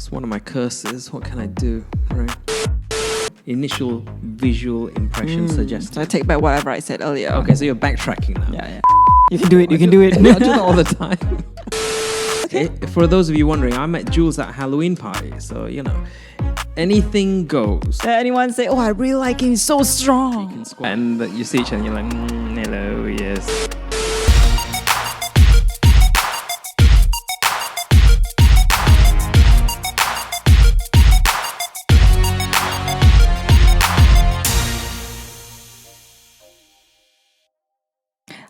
It's one of my curses. What can I do? Right. Initial visual impression suggested. So I take back whatever I said earlier. Okay, so you're backtracking now. Yeah. You can do it. You can do it. I do that all the time. Okay. For those of you wondering, I met Jules at a Halloween party. So, anything goes. Anyone say, "Oh, I really like him. He's so strong." And you see each other and you're like, hello, yes.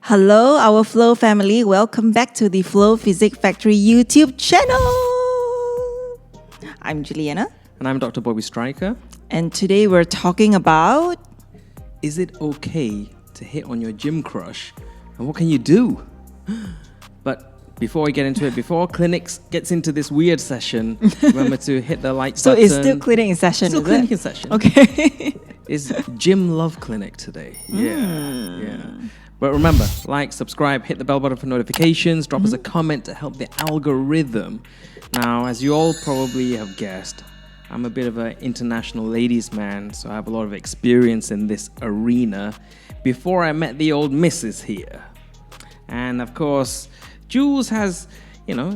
Hello, our Flow family. Welcome back to the Flow Physics Factory YouTube channel. I'm Juliana. And I'm Dr. Bobby Stryker. And today we're talking about... Is it okay to hit on your gym crush? And what can you do? But before we get into it, before clinics gets into this weird session, remember to hit the like So button. it's still clinic in session, Still is clinic it? in session. Okay. It's Gym Love Clinic today. Yeah. But remember, like, subscribe, hit the bell button for notifications, drop us a comment to help the algorithm. Now, as you all probably have guessed, I'm a bit of an international ladies' man, so I have a lot of experience in this arena before I met the old missus here. And of course, Jules has,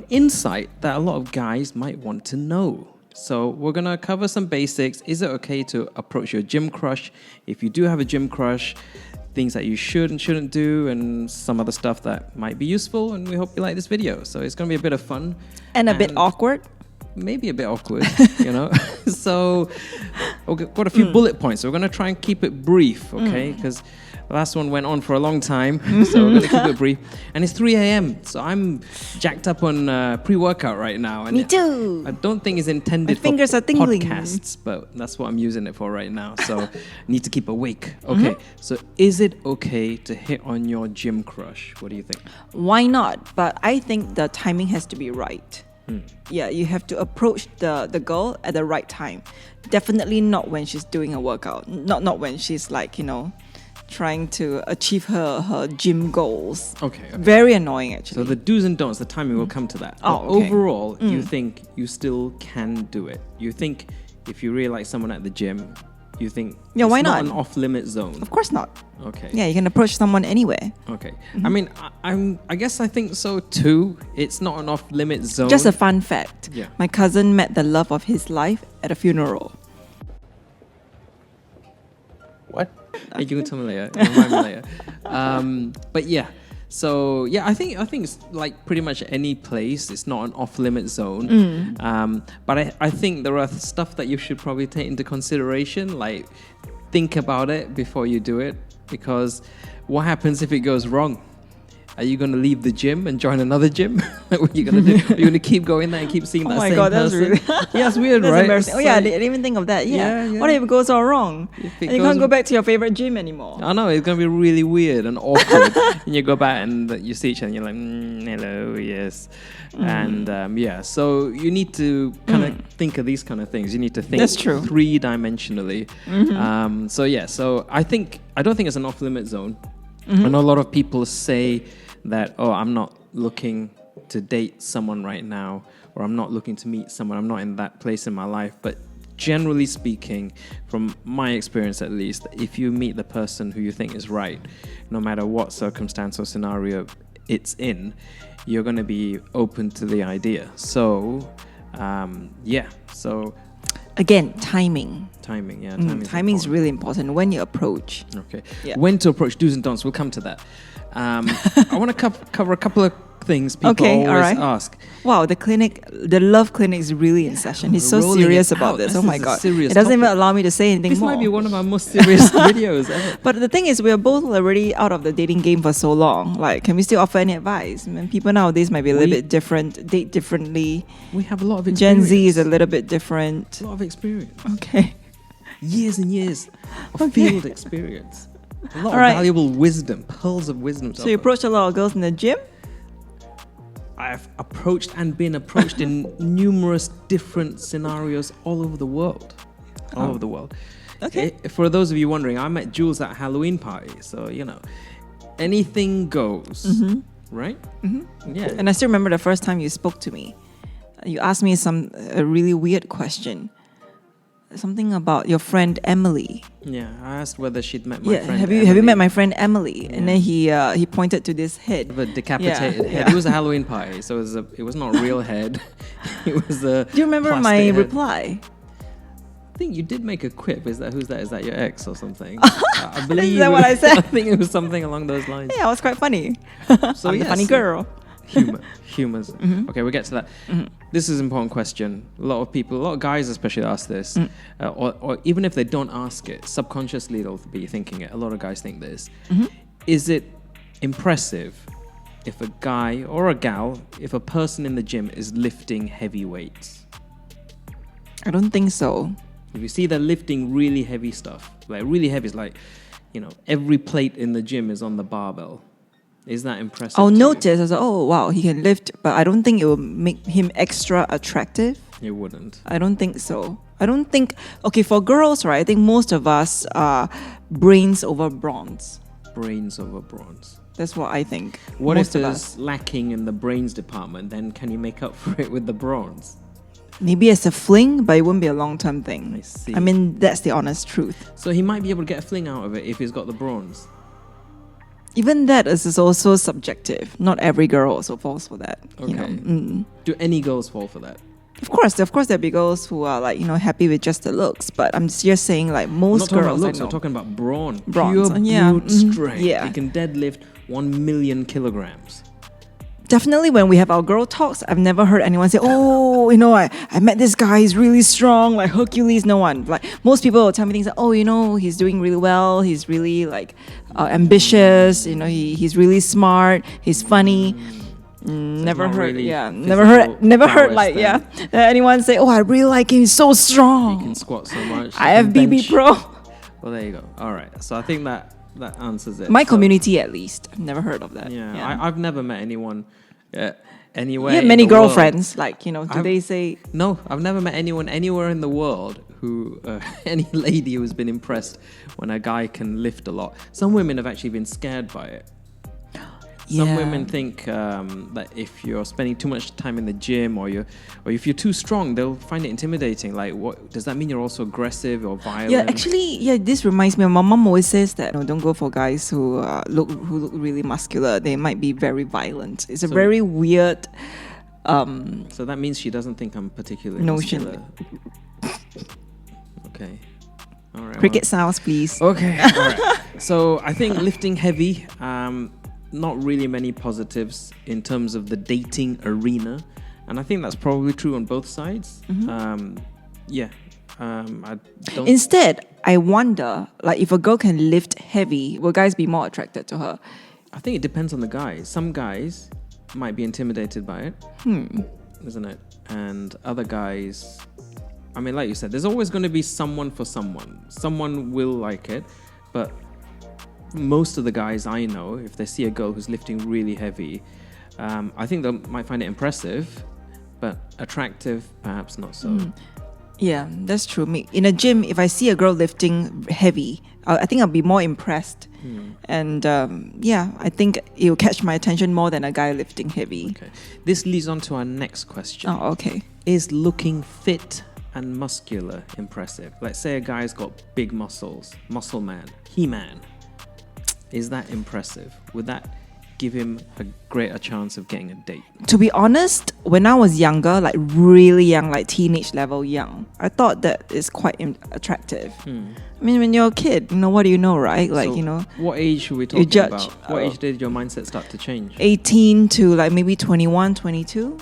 insight that a lot of guys might want to know. So we're going to cover some basics. Is it okay to approach your gym crush? If you do have a gym crush, things that you should and shouldn't do, and some other stuff that might be useful, and we hope you like this video. So it's going to be a bit of fun. And a bit awkward. Maybe a bit awkward, So we've got a few bullet points. So we're going to try and keep it brief, okay? Because the last one went on for a long time, so we're going to keep it brief. And it's 3 a.m., so I'm jacked up on pre-workout right now. And Me too. I don't think it's intended My fingers for are tingling. podcasts, but that's what I'm using it for right now. So I need to keep awake. Okay, so is it okay to hit on your gym crush? What do you think? Why not? But I think the timing has to be right. Yeah, you have to approach the girl at the right time. Definitely not when she's doing a workout. Not when she's trying to achieve her gym goals. Okay. Very annoying, actually. So the do's and don'ts, the timing will come to that. Oh, But okay. overall, you think you still can do it? You think if you really like someone at the gym, you think Yeah, it's why not not? an off-limit zone? Of course not. Okay. Yeah, you can approach someone anywhere. Okay. I mean, I guess I think so too. It's not an off-limit zone. Just a fun fact. Yeah. My cousin met the love of his life at a funeral. What? Hey, you can tell me later. Remind me later. But yeah. So yeah, I think it's like pretty much any place. It's not an off-limit zone. But I think there are stuff that you should probably take into consideration. Like, think about it before you do it, because what happens if it goes wrong? Are you going to leave the gym and join another gym? What are you going to do? Are you going to keep going there and keep seeing that same person? that's really... Yeah, it's weird, That's right? embarrassing. Oh yeah, I didn't even think of that. Yeah. Yeah. What if it goes all wrong? If it And you goes- can't go back to your favorite gym anymore. I know, it's going to be really weird and awkward. And you go back and you see each other and you're like, hello, yes. And so you need to kind of think of these kind of things. You need to think That's true. three-dimensionally. So I don't think it's an off-limit zone. I know a lot of people say that, I'm not looking to date someone right now, or I'm not looking to meet someone. I'm not in that place in my life. But generally speaking, from my experience at least, if you meet the person who you think is right, no matter what circumstance or scenario it's in, you're going to be open to the idea. So, So Again, timing. timing, yeah. Timing is really important when you approach. Okay. Yeah. When to approach do's and don'ts, we'll come to that. I want to cover a couple of things people Okay, all always right. ask. Wow, the love clinic is really in session. He's so rolling serious it about out. this. This Oh my is a god. serious It doesn't even topic. allow me to say anything This more. might be one of our most serious videos ever. But the thing is, we are both already out of the dating game for so long. Like, can we still offer any advice? I mean, people nowadays might be a little bit different, date differently. We have a lot of Gen experience. Z is a little bit different. A lot of experience. Okay. Years and years of Okay. field experience. A lot All of right. valuable wisdom, pearls of wisdom. So you approached a lot of girls in the gym? I've approached and been approached in numerous different scenarios all over the world. All over the world. Okay. For those of you wondering, I met Jules at a Halloween party. So, anything goes. Right? Mm-hmm. Yeah. And I still remember the first time you spoke to me. You asked me a really weird question. Something about your friend Emily. Yeah, I asked whether she'd met my friend have Emily. you met my friend Emily? And then he pointed to this head. The decapitated head. It was a Halloween party, so it was not a real head. It was a. Do you remember my head. reply? I think you did make a quip. Who's that? Is that your ex or something? I believe. Is that what I said? I think it was something along those lines. Yeah, I was quite funny. So I'm the funny girl. Humors. Okay, we'll get to that. This is an important question. A lot of guys especially ask this, or even if they don't ask it, subconsciously they'll be thinking it. A lot of guys think this. Is it impressive if a guy or a gal, if a person in the gym is lifting heavy weights? I don't think so. If you see they're lifting really heavy stuff, like really heavy, it's like, every plate in the gym is on the barbell. Is that impressive? I'll notice. I was like, oh wow, he can lift, but I don't think it will make him extra attractive. It wouldn't. I don't think so. I don't think. Okay, for girls, right? I think most of us are brains over bronze. Brains over bronze. That's what I think. What most if there's lacking in the brains department? Then can you make up for it with the bronze? Maybe as a fling, but it wouldn't be a long-term thing. I see. I mean, that's the honest truth. So he might be able to get a fling out of it if he's got the bronze. Even that is also subjective. Not every girl also falls for that. Okay. Do any girls fall for that? Of course, there'll be girls who are like, happy with just the looks. But I'm just saying, like, most I'm not girls. Talking about looks, I'm talking about brawn. Bronze. Pure brute strength. Yeah. He can deadlift 1 million kilograms. Definitely when we have our girl talks, I've never heard anyone say, oh, I met this guy, he's really strong, like Hercules. No one. Like, most people will tell me things like, oh, he's doing really well, he's really like ambitious, he's really smart, he's funny. Never heard, really never heard like, anyone say, oh, I really like him, he's so strong. He can squat so much. I have BB Pro. Well, there you go. All right. So I think that answers it. My community, at least. I've never heard of that. Yeah. I've never met anyone anywhere. You have many girlfriends, like, do they say... No, I've never met anyone anywhere in the world who, any lady who's been impressed when a guy can lift a lot. Some women have actually been scared by it. Some women think that if you're spending too much time in the gym or if you're too strong, they'll find it intimidating. Like, what does that mean? You're also aggressive or violent? Yeah, actually, this reminds me. My mom always says that don't go for guys who look really muscular. They might be very violent. It's a very weird. So that means she doesn't think I'm particularly muscular. Okay. All right. Cricket sounds, please. Okay. All right. So I think lifting heavy. Not really many positives in terms of the dating arena, and I think that's probably true on both sides. I don't. Instead, I wonder, like, if a girl can lift heavy, will guys be more attracted to her? I think it depends on the guys. Some guys might be intimidated by it, isn't it? And other guys, I mean, like you said, there's always going to be someone for someone. Someone will like it, but most of the guys I know, if they see a girl who's lifting really heavy, I think they might find it impressive, but attractive, perhaps not so. Yeah, that's true. In a gym, if I see a girl lifting heavy, I think I'll be more impressed. And I think it will catch my attention more than a guy lifting heavy. Okay. This leads on to our next question. Oh, okay. Is looking fit and muscular impressive? Let's say a guy's got big muscles, muscle man, He-Man. Is that impressive? Would that give him a greater chance of getting a date? To be honest, when I was younger, like really young, like teenage level young, I thought that is quite attractive. I mean, when you're a kid, what do you know, right? Like, so what age should we talk about? What age did your mindset start to change? 18 to like maybe 21, 22.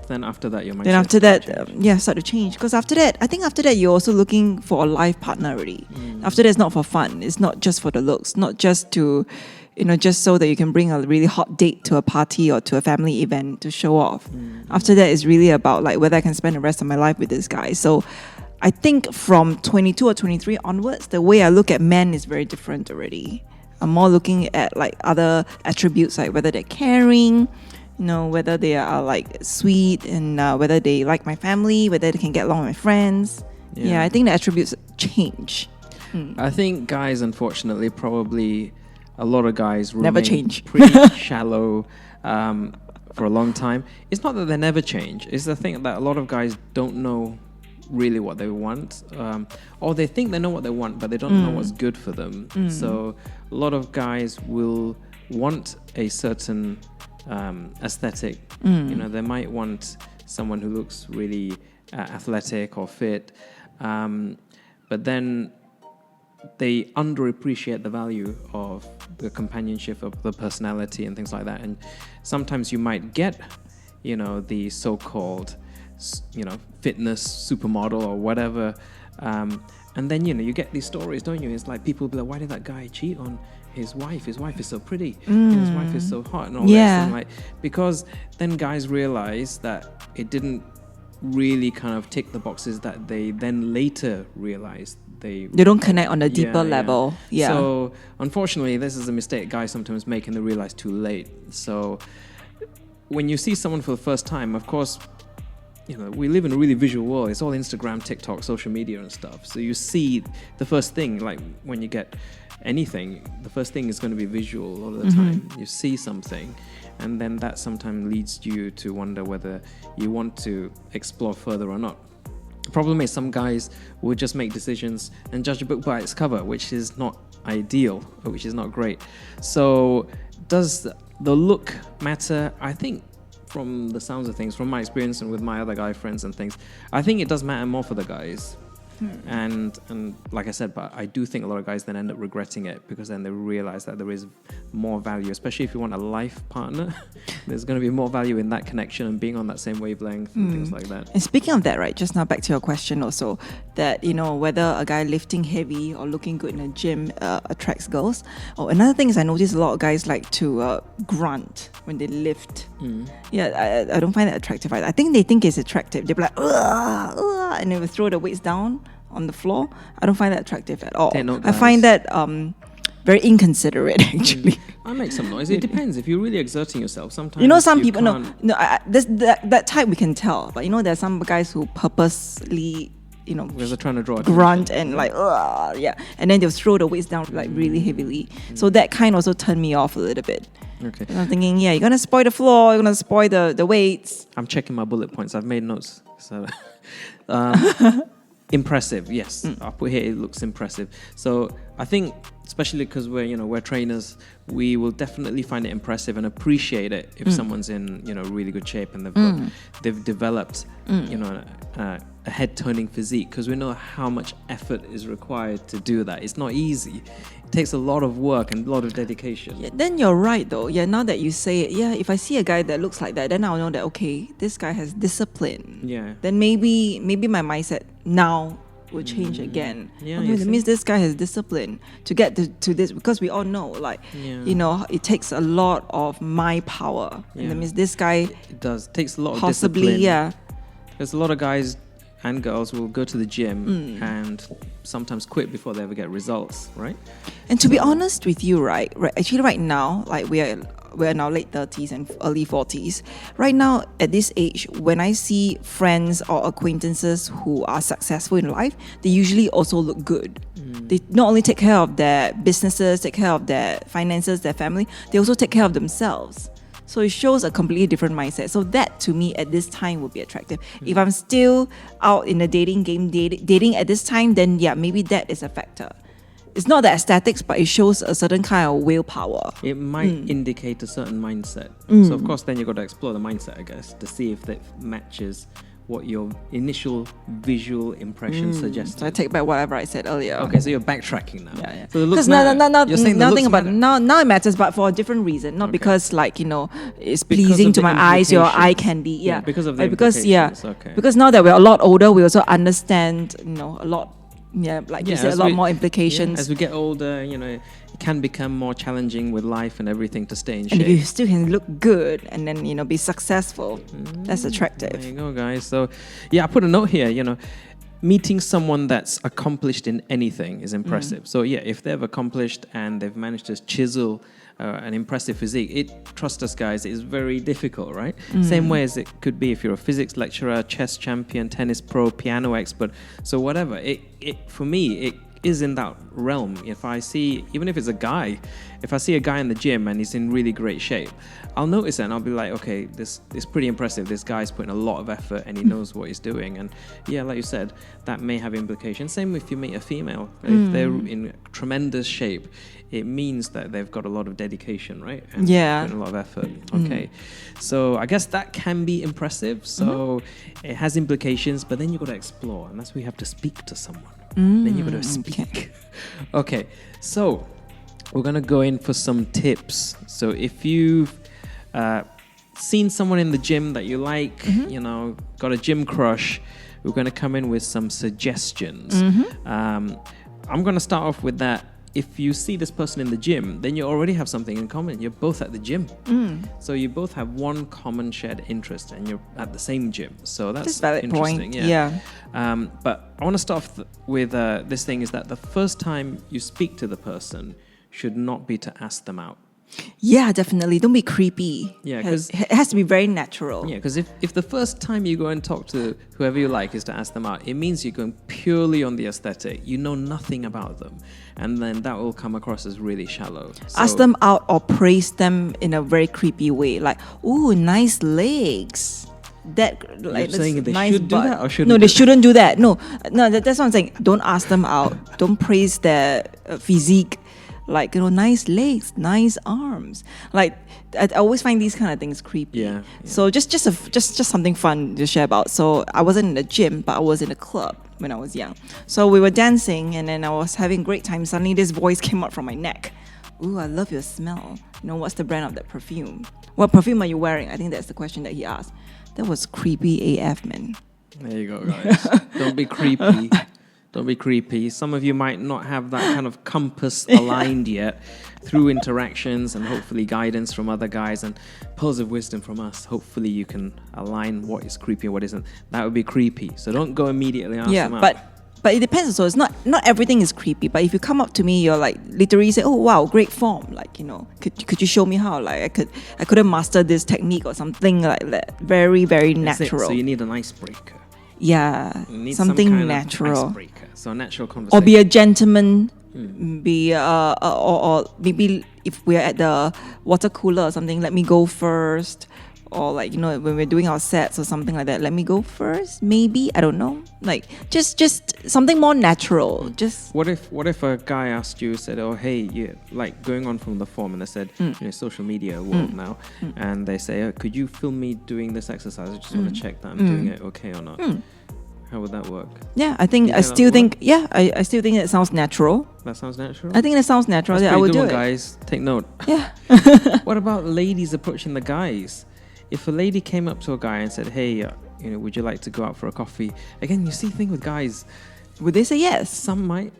Then after that, your mindset start to change. Because after that, you're also looking for a life partner already. After that, it's not for fun. It's not just for the looks. Not just to, just so that you can bring a really hot date to a party or to a family event to show off. After that, it's really about like whether I can spend the rest of my life with this guy. So I think from 22 or 23 onwards, the way I look at men is very different already. I'm more looking at like other attributes, like whether they're caring, whether they are like sweet, and whether they like my family, whether they can get along with my friends. I think the attributes change. I think guys, unfortunately, probably a lot of guys never change. pretty shallow for a long time. It's not that they never change. It's the thing that a lot of guys don't know really what they want, or they think they know what they want, but they don't know what's good for them. So a lot of guys will want a certain aesthetic. You know, they might want someone who looks really athletic or fit, but then they underappreciate the value of the companionship of the personality and things like that. And sometimes you might get, you know, the so-called, you know, fitness supermodel or whatever, and then, you know, you get these stories, don't you? It's like people be like, why did that guy cheat on his wife? His wife is so pretty, and his wife is so hot, and all this. And like, because then guys realize that it didn't really kind of tick the boxes that they then later realized they don't connect on a deeper level. So unfortunately, this is a mistake guys sometimes make, and they realize too late. So when you see someone for the first time, of course, you know, we live in a really visual world. It's all Instagram, TikTok, social media and stuff. So you see the first thing, like when you get anything, the first thing is going to be visual all the time. You see something, and then that sometimes leads you to wonder whether you want to explore further or not. The problem is some guys will just make decisions and judge a book by its cover, which is not ideal, which is not great. So does the look matter? I think from the sounds of things, from my experience and with my other guy friends and things, I think it does matter more for the guys. And like I said, but I do think a lot of guys then end up regretting it, because then they realize that there is more value, especially if you want a life partner. There's going to be more value in that connection and being on that same wavelength and things like that. And speaking of that, right, just now back to your question also, that, you know, whether a guy lifting heavy or looking good in a gym attracts girls. Oh, another thing is I notice a lot of guys like to grunt when they lift. Yeah, I don't find that attractive either. I think they think it's attractive. They'll be like, ugh, ugh, and they will throw the weights down on the floor. I don't find that attractive at all. I find that very inconsiderate, actually. I make some noise. It depends. If you're really exerting yourself, sometimes you know, some people that type we can tell, but you know, there's some guys who purposely, you know, because they're trying to draw grunt and like, and then they'll throw the weights down like really heavily. So that kind also turned me off a little bit. Okay. And I'm thinking, you're gonna spoil the floor, you're gonna spoil the weights. I'm checking my bullet points. I've made notes. So impressive, yes. I'll put here, it looks impressive. So I think, especially because we're trainers, we will definitely find it impressive and appreciate it if someone's in, you know, really good shape and they've developed, you know, a head-turning physique, because we know how much effort is required to do that. It's not easy. It takes a lot of work and a lot of dedication. Yeah, then you're right though. Yeah, now that you say it, if I see a guy that looks like that, then I'll know that, okay, this guy has discipline. Yeah. Then maybe my mindset now will change again. Yeah, okay, that means this guy has discipline to get to this, because we all know, like, you know, it takes a lot of my power. And that means this guy it does. It takes a lot of possibly, discipline. There's a lot of guys and girls will go to the gym and sometimes quit before they ever get results, right? And to be honest with you, right, actually right now, like we're in our late 30s and early 40s. Right now, at this age, when I see friends or acquaintances who are successful in life, they usually also look good. They not only take care of their businesses, take care of their finances, their family, they also take care of themselves. So it shows a completely different mindset. So that, to me, at this time would be attractive. If I'm still out in the dating game, dating at this time, then maybe that is a factor. It's not the aesthetics, but it shows a certain kind of willpower. It might indicate a certain mindset. So of course, then you've got to explore the mindset, I guess, to see if that matches what your initial visual impression suggests. So I take back whatever I said earlier. Okay, so you're backtracking now. Yeah. So the looks matter. You're saying nothing about matter. now it matters, but for a different reason. Not because, like, you know, it's pleasing to my eyes, your eye candy. Yeah, because of the implications. Okay. Because now that we're a lot older, we also understand, you know, a lot. Yeah, like you said, a lot more implications. As we get older, you know, it can become more challenging with life and everything to stay in shape. And if you still can look good and then, you know, be successful, that's attractive. There you go, guys. So, I put a note here, you know, meeting someone that's accomplished in anything is impressive. So, if they've accomplished and they've managed to chisel an impressive physique, trust us, guys, it is very difficult, right? Same way as it could be if you're a physics lecturer, chess champion, tennis pro, piano expert. So whatever, for me, is in that realm. If I see, even if it's a guy, if I see a guy in the gym and he's in really great shape, I'll notice it and I'll be like, okay, this is pretty impressive. This guy's putting a lot of effort and he knows what he's doing. And yeah, like you said, that may have implications. Same if you meet a female. If they're in tremendous shape, it means that they've got a lot of dedication, right? And putting a lot of effort. Okay. So I guess that can be impressive. So it has implications, but then you've got to explore. And that's where you have to speak to someone. Then you've got to speak. Okay. So we're going to go in for some tips. So if you've seen someone in the gym that you like, you know, got a gym crush, we're going to come in with some suggestions. I'm going to start off with that. If you see this person in the gym, then you already have something in common. You're both at the gym. So you both have one common shared interest and you're at the same gym. So that's valid interesting. point. Yeah. But I want to start off with this thing is that the first time you speak to the person should not be to ask them out. Yeah, definitely. Don't be creepy. Yeah, because it has to be very natural. Yeah, because if the first time you go and talk to whoever you like is to ask them out, it means you're going purely on the aesthetic. You know nothing about them, and then that will come across as really shallow. So, ask them out or praise them in a very creepy way, like, "Ooh, nice legs." That like you're saying they nice should do butt. that or shouldn't? No, they shouldn't do that. No, that's what I'm saying. Don't ask them out. Don't praise their physique. Like, you know, nice legs, nice arms. Like, I always find these kind of things creepy. Yeah. So just something fun to share about. So I wasn't in the gym, but I was in a club when I was young. So we were dancing, and then I was having a great time. Suddenly, this voice came out from my neck. Ooh, I love your smell. You know, what's the brand of that perfume? What perfume are you wearing? I think that's the question that he asked. That was creepy AF, man. There you go, guys. Don't be creepy. Don't be creepy. Some of you might not have that kind of compass aligned yet. Through interactions and hopefully guidance from other guys and pearls of wisdom from us, hopefully you can align what is creepy and what isn't. That would be creepy. So don't go immediately ask them out. But it depends. So it's not everything is creepy. But if you come up to me, you're like literally say, "Oh wow, great form!" Like, you know, could you show me how? Like I couldn't master this technique or something like that. Very very natural. So you need an icebreaker. Yeah, something some natural. Icebreaker. So a natural conversation. Or be a gentleman. Be or maybe if we're at the water cooler or something, let me go first. Or like, you know, when we're doing our sets or something like that, let me go first. Maybe, I don't know. Like just something more natural. Just what if a guy asked you, said, "Oh hey, you like going on from the form," and they said, you know, social media world now, and they say, "Could you film me doing this exercise? I just want to check that I'm doing it okay or not." How would that work? Yeah, I think I still think it sounds natural. That sounds natural. I think it sounds natural. That's I would do it. Guys, take note. Yeah. What about ladies approaching the guys? If a lady came up to a guy and said, "Hey, you know, would you like to go out for a coffee?" Again, you see thing with guys. Would they say yes? Some might.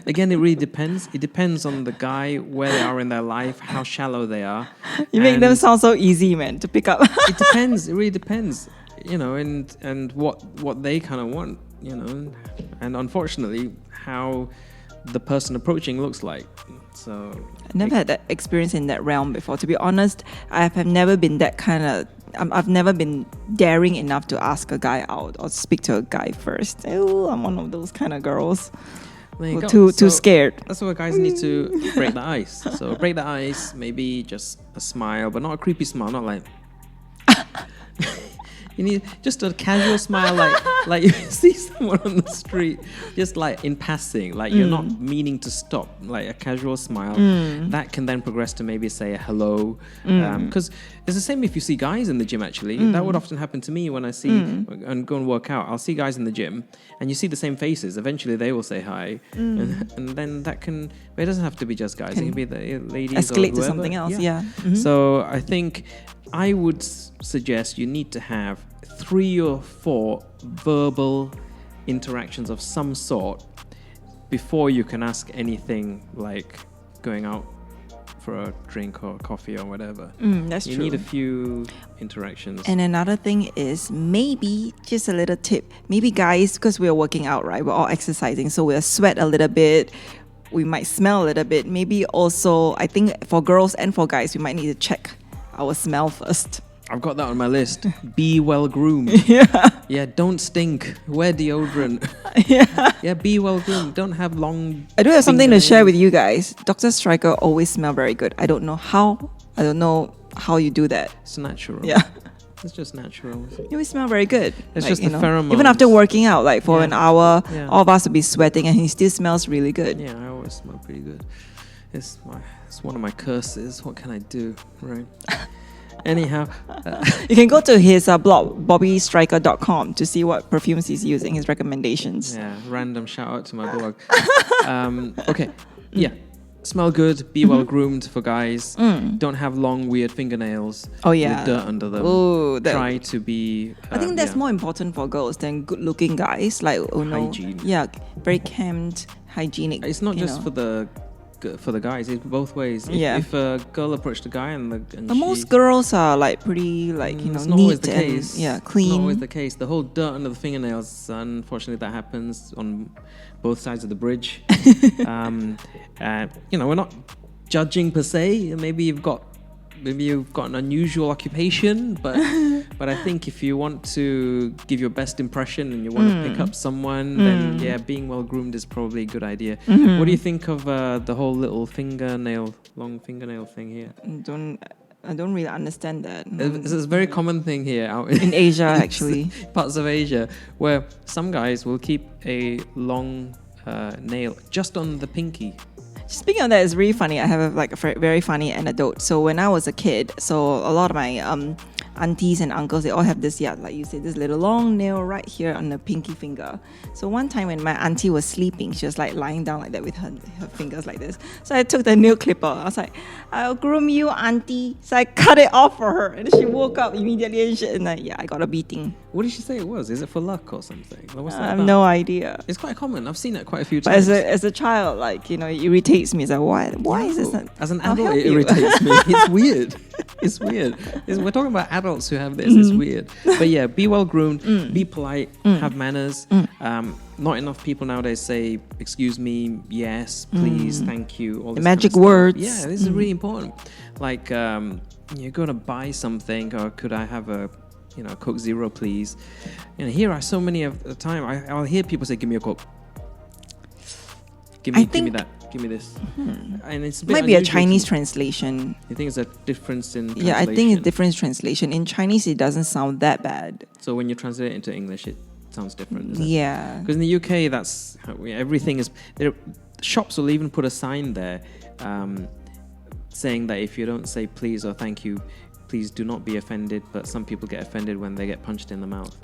Again, it really depends. It depends on the guy, where they are in their life, how shallow they are. You make them sound so easy, man, to pick up. It depends. It really depends. You know, and what they kind of want, you know, and unfortunately how the person approaching looks like. So I never had that experience in that realm before. To be honest, I have never been that kind of. I've never been daring enough to ask a guy out or speak to a guy first. Oh, I'm one of those kind of girls. Too scared. That's why guys need to break the ice. So break the ice, maybe just a smile, but not a creepy smile, not like. You need just a casual smile, like you see someone on the street, just like in passing, like you're not meaning to stop, like a casual smile. That can then progress to maybe say a hello. Because it's the same if you see guys in the gym, actually. That would often happen to me when I see and go and work out. I'll see guys in the gym and you see the same faces. Eventually they will say hi. And then that can, but it doesn't have to be just guys. It can be the ladies escalate or to something else, yeah. So I think I would suggest you need to have 3 or 4 verbal interactions of some sort before you can ask anything like going out for a drink or coffee or whatever. That's true. You need a few interactions. And another thing is maybe just a little tip. Maybe guys, because we're working out, right? We're all exercising, so we'll sweat a little bit. We might smell a little bit. Maybe also, I think for girls and for guys, we might need to check our smell first. I've got that on my list. Be well groomed. Yeah, don't stink. Wear deodorant. Yeah, be well groomed. Don't have long. I do have something to share fingernails. with you guys. Dr. Stryker always smell very good. I don't know how. I don't know how you do that. It's natural. Yeah. It's just natural. You always smell very good. It's Like, just you the know, pheromones. even after working out, like for Yeah. an hour, Yeah. all of us would be sweating and he still smells really good. Yeah, I always smell pretty good. It's one of my curses. What can I do, right? Anyhow, You can go to his blog, bobbystryker.com, to see what perfumes he's using, his recommendations. yeah, random shout out to my blog. Okay, yeah. Smell good, be well groomed for guys. Don't have long, weird fingernails Oh, yeah. with dirt under them. Oh, Try to be. I think that's yeah. more important for girls than good-looking guys. Like, oh no, Hygiene. yeah, very kempt, hygienic. It's not you just know. for the guys. It's both ways. Yeah. If a girl approached a guy and But most girls are like pretty, like it's neat not always the and case. yeah, Not clean. always the case. The whole dirt under the fingernails, unfortunately, that happens on both sides of the bridge. We're not judging per se. Maybe you've got an unusual occupation, but I think if you want to give your best impression and you want to pick up someone, then yeah, being well groomed is probably a good idea. What do you think of the whole little long fingernail thing here? I don't really understand that. It's a very common thing here out In Asia, actually. parts of Asia, where some guys will keep a long nail just on the pinky. Speaking of that, it's really funny. I have a very funny anecdote. So when I was a kid, so a lot of my aunties and uncles, they all have this, like you said, this little long nail right here on the pinky finger. So one time when my auntie was sleeping, she was like lying down like that with her fingers like this. So I took the nail clipper. I was like, I'll groom you, auntie. So I cut it off for her. And she woke up immediately and I got a beating. What did she say it was? Is it for luck or something? Like, what's I that have about? no idea. It's quite common. I've seen it quite a few But times. as a child, like, it irritates me. It's like, why is this not? As an I'll adult, help it you. irritates me. It's weird. It's weird. We're talking about adults who have this. It's weird. But yeah, be well groomed, be polite, have manners. Not enough people nowadays say, excuse me, yes, please, thank you. All this magic kind of stuff. words. Yeah, this is really important. Like, you're going to buy something, or could I have a Coke Zero, please? Here are so many of the time, I'll hear people say, give me a Coke. Give me that. Give me this. And it's a bit Might be a unusual Chinese to- translation. You think it's a difference in translation? Yeah, I think it's different translation. In Chinese, it doesn't sound that bad. So when you translate it into English, it sounds different, isn't it? Yeah. Because in the UK, that's everything is. Shops will even put a sign there saying that if you don't say please or thank you, please do not be offended. But some people get offended when they get punched in the mouth.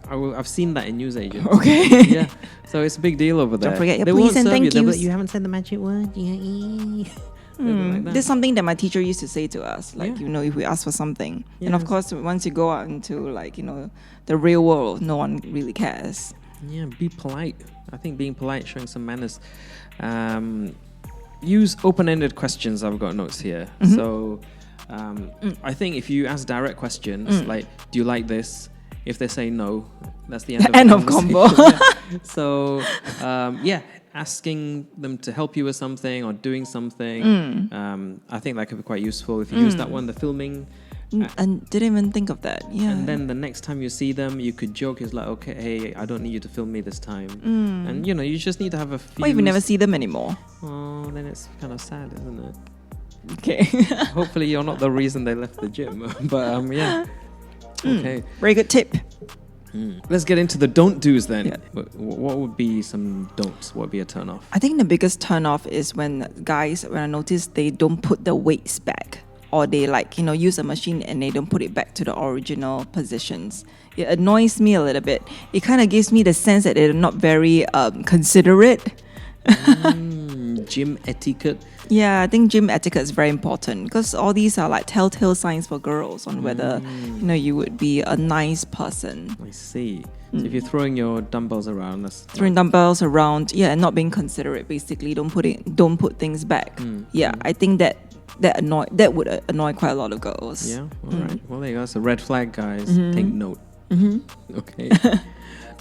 I've seen that in newsagents. Okay. Yeah. So it's a big deal over there. Don't forget your They please won't and serve thank you. They'll be yous. like, you haven't said the magic word. Yeah. Like that. This is something that my teacher used to say to us. Like, Yeah. if we ask for something. And of Yes. course, once you go out into, the real world, no one really cares. Yeah, be polite. I think being polite, showing some manners. Use open-ended questions. I've got notes here. So I think if you ask direct questions, like, do you like this? If they say no, that's the end of the End of combo. conversation. So, asking them to help you with something or doing something, I think that could be quite useful. If you use that one, the filming. And didn't even think of that. Yeah. And then the next time you see them, you could joke. It's like, okay, hey, I don't need you to film me this time. And you just need to have a few. Or if you never see them anymore. Oh, then it's kind of sad, isn't it? Okay. Hopefully, you're not the reason they left the gym. But yeah. Okay. Very good tip. Let's get into the don't do's then. Yeah. What would be some don'ts? What would be a turn off? I think the biggest turn off is when I notice they don't put the weights back, or they use a machine and they don't put it back to the original positions. It annoys me a little bit. It kind of gives me the sense that they're not very considerate. Gym etiquette. Yeah, I think gym etiquette is very important because all these are like telltale signs for girls on whether you would be a nice person. I see. So if you're throwing your dumbbells around, that's Throwing dumbbells around, and not being considerate. Basically, don't put things back. I think that would annoy quite a lot of girls. Yeah. All right. Well, there you go. That's a red flag, guys. Take note. Okay.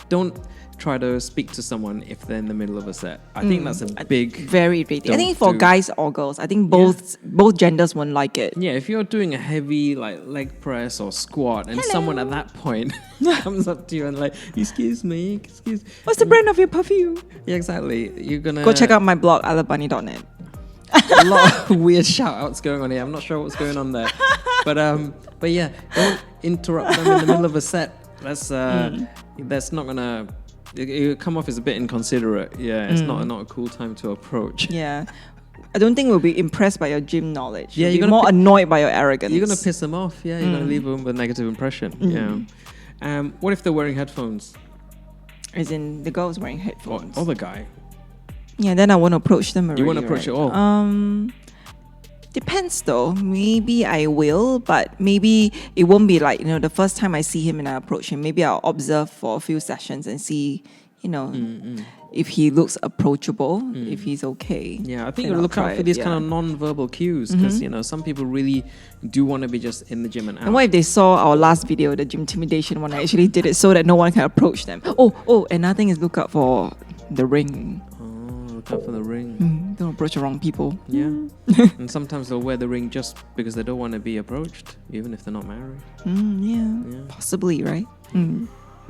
Don't try to speak to someone if they're in the middle of a set. I think that's a big... Very irritating. I think for do. guys or girls, I think both genders won't like it. Yeah, if you're doing a heavy like leg press or squat and someone at that point comes up to you and like, excuse me. What's the brand of your perfume? Yeah, exactly. You're gonna... Go check out my blog, alabunny.net. A lot of weird shout-outs going on here. I'm not sure what's going on there. But yeah, don't interrupt them in the middle of a set. That's not gonna... It come off as a bit inconsiderate. Yeah, it's not a cool time to approach. Yeah. I don't think we'll be impressed by your gym knowledge. Yeah, you're more annoyed by your arrogance. You're going to piss them off. Yeah, you're going to leave them with a negative impression. Yeah. What if they're wearing headphones? As in the girl's wearing headphones. Or the guy. Yeah, then I won't approach them already. You won't approach at all? Depends though. Maybe I will, but maybe it won't be like, the first time I see him and I approach him. Maybe I'll observe for a few sessions and see, if he looks approachable, if he's okay. Yeah, I think you look out for these kind of non-verbal cues because, some people really do want to be just in the gym and out. And what if they saw our last video, the gym intimidation one, I actually did it so that no one can approach them. Oh, another thing is look out for the ring. Look out for the ring. Don't approach the wrong people. Yeah. And sometimes they'll wear the ring just because they don't want to be approached, even if they're not married. Yeah. Possibly, right? And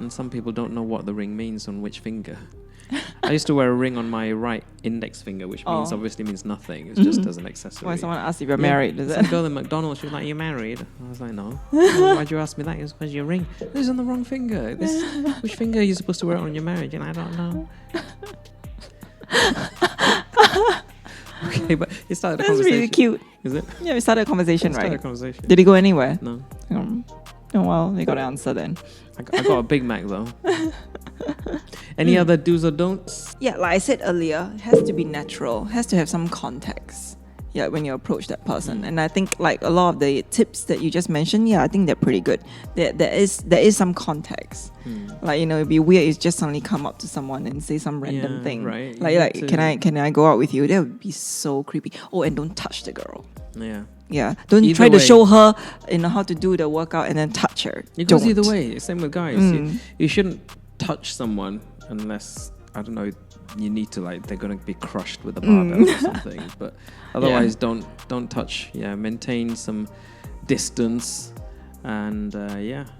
some people don't know what the ring means on which finger. I used to wear a ring on my right index finger, which obviously means nothing. It's just as an accessory. Why someone asked if you're married, is it? Some girl in McDonald's, she was like, "You married?" I was like, "No." Why'd you ask me that? It was because your ring is on the wrong finger. Which finger are you supposed to wear it on your marriage? And I don't know. Okay, but it started a conversation. That's really cute. Is it? Yeah, we started a conversation, right? Started a conversation. Did it go anywhere? No. Oh, well, they got to answer then. I got a Big Mac though. Any other do's or don'ts? Yeah, like I said earlier, it has to be natural. It has to have some context. Yeah, when you approach that person. And I think like a lot of the tips that you just mentioned, I think they're pretty good. There is some context. Like, it'd be weird if you just suddenly come up to someone and say some random thing. Right. Like can I go out with you? That would be so creepy. Oh, and don't touch the girl. Yeah. Yeah. Don't Either try to way. show her how to do the workout and then touch her. It goes Don't. either way. Same with guys. You shouldn't touch someone unless, I don't know, you need to, like, they're going to be crushed with a barbell or something. But otherwise, don't touch. Yeah, maintain some distance. And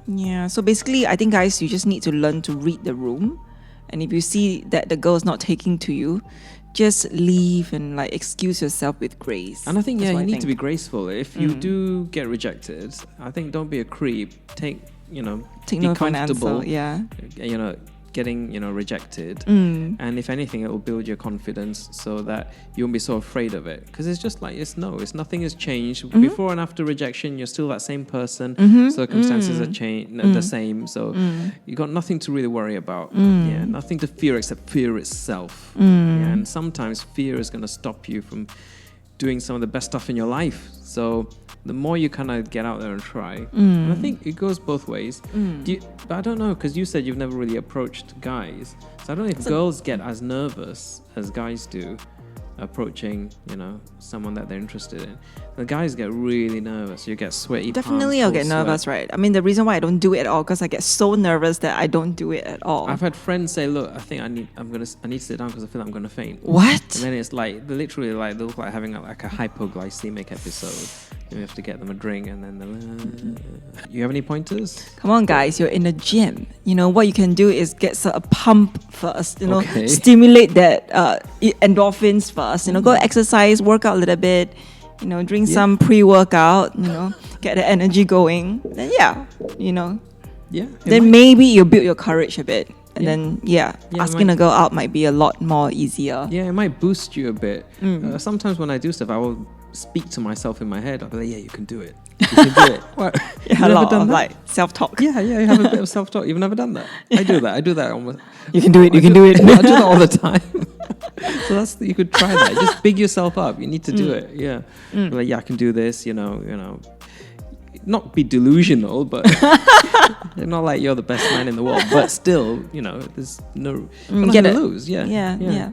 Yeah. So basically, I think, guys, you just need to learn to read the room. And if you see that the girl is not taking to you, just leave and like excuse yourself with grace. And I think, you need to be graceful. If you do get rejected, I think don't be a creep. Take be no for an comfortable. answer. Yeah. Getting rejected, and if anything, it will build your confidence so that you won't be so afraid of it. Because it's just like it's nothing has changed before and after rejection. You're still that same person. Circumstances are the same, so you got nothing to really worry about. Yeah, nothing to fear except fear itself. Yeah, and sometimes fear is going to stop you from doing some of the best stuff in your life. So the more you kind of get out there and try, and I think it goes both ways. But I don't know, because you said you've never really approached guys, so I don't know if girls get as nervous as guys do approaching, someone that they're interested in. The guys get really nervous. You get sweaty. Definitely, I'll get nervous, right? I mean, the reason why I don't do it at all because I get so nervous that I don't do it at all. I've had friends say, "Look, I think I need to sit down because I feel like I'm gonna faint." What? And then it's like they literally like they look like having a hypoglycemic episode. You have to get them a drink, and then you have any pointers? Come on, guys, you're in the gym. What you can do is get a pump first. Okay. Stimulate that endorphins first. Go exercise, work out a little bit. Drink some pre-workout. Get the energy going. Then Then maybe you build your courage a bit. And then, asking a girl out might be a lot more easier. Yeah, it might boost you a bit. Sometimes when I do stuff, I will speak to myself in my head. I'll be like, "Yeah, you can do it. You can do it." What? A lot of like self-talk. Yeah, you have a bit of self-talk. You've never done that. I do that almost. You can do it. You can do it. I do that all the time. So you could try that. Just big yourself up. You need to do it. Yeah. Like, I can do this. Not be delusional, but not like you're the best man in the world. But still, there's no nothing to lose. Yeah.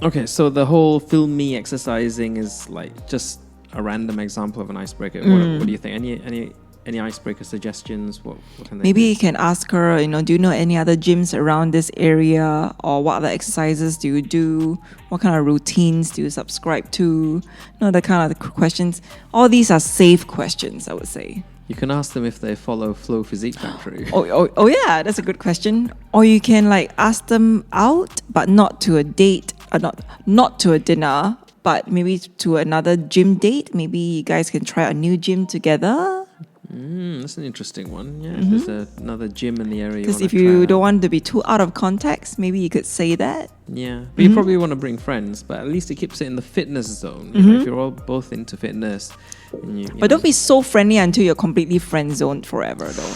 Okay, so the whole film me exercising is like just a random example of an icebreaker. What do you think? Any Any icebreaker suggestions? What can they Maybe do? you can ask her, do you know any other gyms around this area? Or what other exercises do you do? What kind of routines do you subscribe to? That kind of questions. All these are safe questions, I would say. You can ask them if they follow Flow Physique Factory. Oh yeah, that's a good question. Or you can like ask them out, but not to a date, not to a dinner, but maybe to another gym date. Maybe you guys can try a new gym together. That's an interesting one. Yeah, if there's another gym in the area. Because if you don't want to be too out of context, maybe you could say that. Yeah, but you probably want to bring friends, but at least it keeps it in the fitness zone. You know, if you're all both into fitness. But don't be so friendly until you're completely friend zoned forever, though.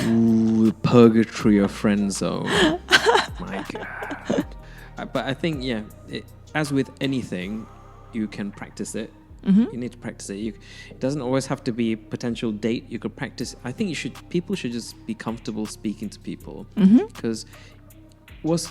Ooh, purgatory of friend zone. My God. But I think, as with anything, you can practice it. You need to practice it. It doesn't always have to be a potential date. You could practice. I think people should just be comfortable speaking to people, because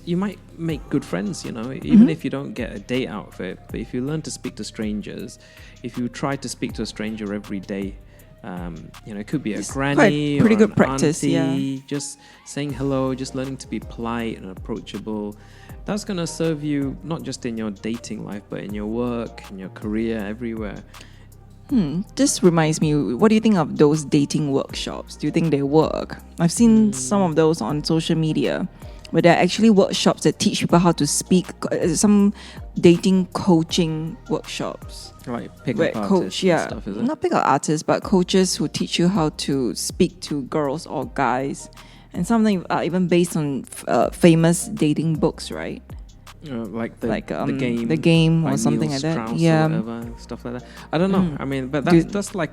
you might make good friends, even if you don't get a date out of it. But if you learn to speak to strangers, if you try to speak to a stranger every day, it could be a granny, pretty or good an practice, auntie, just saying hello, just learning to be polite and approachable. That's going to serve you not just in your dating life, but in your work, in your career, everywhere. This reminds me, what do you think of those dating workshops? Do you think they work? I've seen some of those on social media, where there are actually workshops that teach people how to speak, some dating coaching workshops. Like pick-up artists and stuff, is it? Not pick-up artists, but coaches who teach you how to speak to girls or guys. And some of them are even based on famous dating books, right? Like the game, or like something Neil like that. Strauss Yeah, or whatever, stuff like that. I don't know. I mean, but that's like,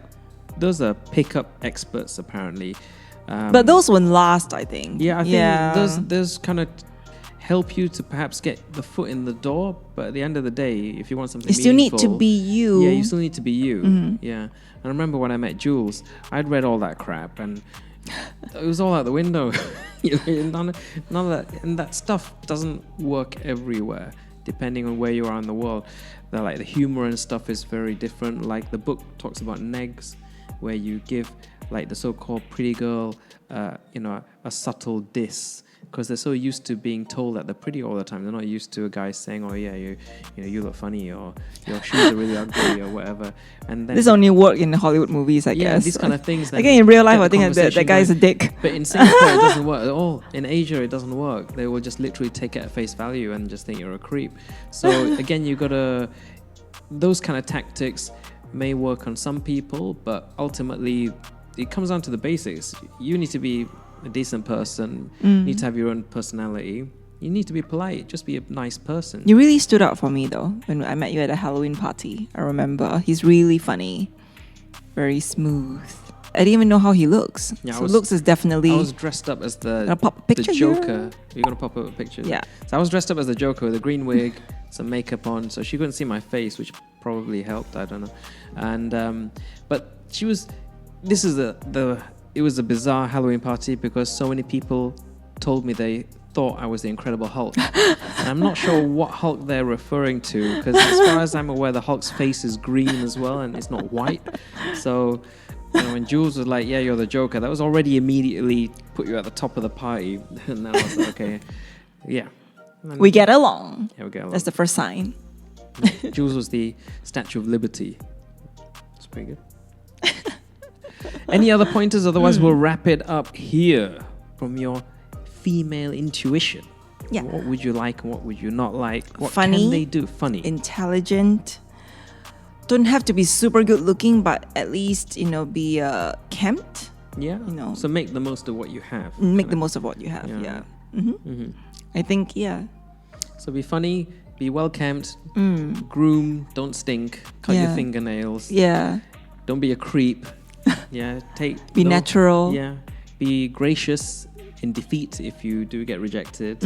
those are pickup experts apparently. But those won't last, I think. Yeah, I think those kind of help you to perhaps get the foot in the door. But at the end of the day, if you want something, you still need meaningful, to be you. Yeah, you still need to be you. Yeah, I remember when I met Jules, I'd read all that crap and it was all out the window. None of that, and that stuff doesn't work everywhere, depending on where you are in the world. The humor and stuff is very different. Like the book talks about negs, where you give like the so-called pretty girl, a subtle diss, because they're so used to being told that they're pretty all the time. They're not used to a guy saying, "Oh yeah, you look funny," or "Your shoes are really ugly," or whatever. And then this only work in Hollywood movies, I guess. Yeah, these kind of things. Again, in real life, I think that guy's a dick. But in Singapore, it doesn't work at all. In Asia, it doesn't work. They will just literally take it at face value and just think you're a creep. So again, those kind of tactics may work on some people, but ultimately, it comes down to the basics. You need to be a decent person. You need to have your own personality. You need to be polite. Just be a nice person. You really stood out for me, though, when I met you at a Halloween party. I remember. He's really funny. Very smooth. I didn't even know how he looks. Yeah, looks is definitely... I was dressed up as the picture Joker. here? You're going to pop up a picture? Yeah. So I was dressed up as the Joker with a green wig, some makeup on, so she couldn't see my face, which probably helped. I don't know. And but she was... This is it was a bizarre Halloween party because so many people told me they thought I was the Incredible Hulk. And I'm not sure what Hulk they're referring to, because as far as I'm aware, the Hulk's face is green as well and it's not white. So when Jules was like, "Yeah, you're the Joker," that was already immediately put you at the top of the party. And then I was like, okay, yeah. We get along. Yeah, we get along. That's the first sign. Jules was the Statue of Liberty. It's pretty good. Any other pointers? Otherwise, we'll wrap it up here from your female intuition. Yeah. What would you like and what would you not like? What funny, can they do? Funny. Intelligent. Don't have to be super good looking, but at least, be kempt. Yeah. So make the most of what you have. Make the most of what you have, yeah. I think, yeah. So be funny, be well kempt, groom, don't stink, cut your fingernails. Yeah. Don't be a creep. Yeah, be natural. Yeah, be gracious in defeat if you do get rejected.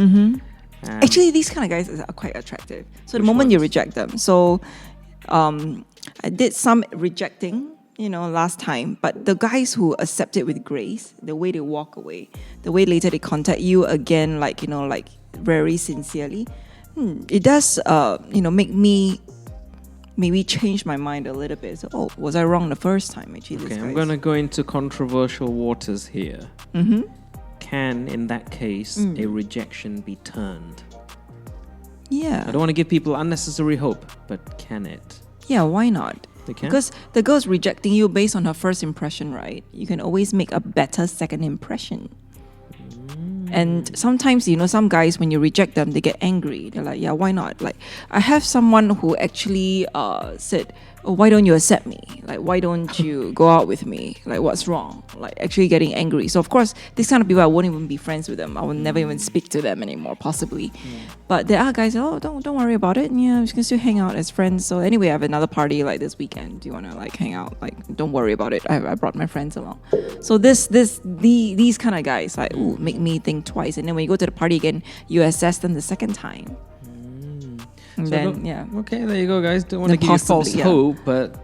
Actually, these kind of guys are quite attractive. So the moment you reject them, so I did some rejecting, last time, but the guys who accept it with grace, the way they walk away, the way later they contact you again, like very sincerely, it does, make me maybe changed my mind a little bit. So, oh, was I wrong the first time? Actually, Okay, I'm going to go into controversial waters here. Mm-hmm. Can, in that case, a rejection be turned? Yeah. I don't want to give people unnecessary hope, but can it? Yeah, why not? They can? Because the girl's rejecting you based on her first impression, right? You can always make a better second impression. And sometimes, some guys, when you reject them, they get angry. They're like, yeah, why not? Like, I have someone who actually said, oh, why don't you accept me? Like, why don't you go out with me? Like, what's wrong? Like, actually getting angry. So, of course, these kind of people, I won't even be friends with them. I will never even speak to them anymore, possibly. But there are guys, oh, don't worry about it. Yeah, we can still hang out as friends. So, anyway, I have another party like this weekend. Do you want to like hang out? Like, don't worry about it. I brought my friends along. So, these kind of guys, like, ooh, make me think twice. And then when you go to the party again, you assess them the second time. And So then, yeah. Okay, there you go, guys. Don't want to The give you false portfolio. hope, but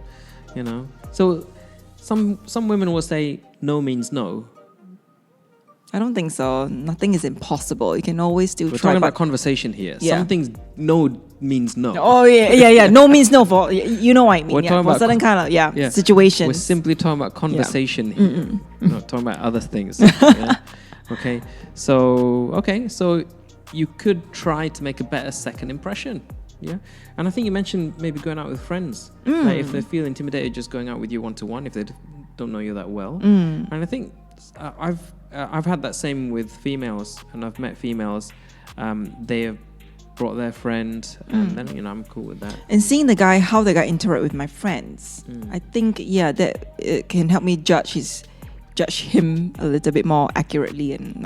So some women will say no means no. I don't think so. Nothing is impossible. You can always still We're try. talking but- about conversation here. Yeah. Some things no means no. Oh yeah. No means no for you know what I mean. We're Yeah, talking for about certain kind of Yeah. situations. We're simply talking about conversation here. We're not talking about other things. Yeah? Okay. So you could try to make a better second impression. Yeah. And I think you mentioned maybe going out with friends. Like if they feel intimidated just going out with you one-to-one, if they don't know you that well. And I think I've had that same with females, and I've met females. They have brought their friend, and then I'm cool with that. And seeing how the guy interact with my friends, I think that it can help me judge him a little bit more accurately, and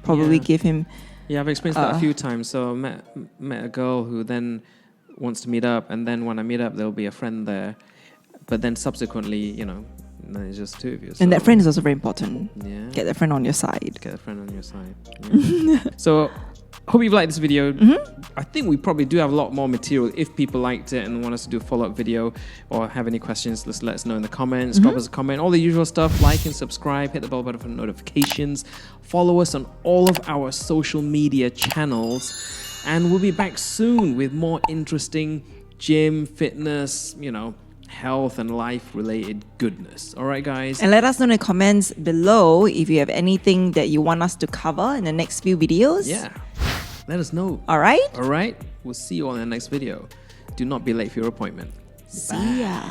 probably give him. Yeah, I've experienced that a few times. So I met a girl who then wants to meet up, and then when I meet up, there'll be a friend there. But then subsequently, it's just two of you. So, And that friend is also very important. Yeah. Get that friend on your side. Get a friend on your side. Yeah. So, hope you've liked this video. I think we probably do have a lot more material. If people liked it and want us to do a follow-up video or have any questions, just let us know in the comments. Drop us a comment. All the usual stuff. Like and subscribe. Hit the bell button for notifications. Follow us on all of our social media channels. And we'll be back soon with more interesting gym, fitness, health and life-related goodness. All right, guys? And let us know in the comments below if you have anything that you want us to cover in the next few videos. Yeah. Let us know. All right? All right? We'll see you on the next video. Do not be late for your appointment. See ya.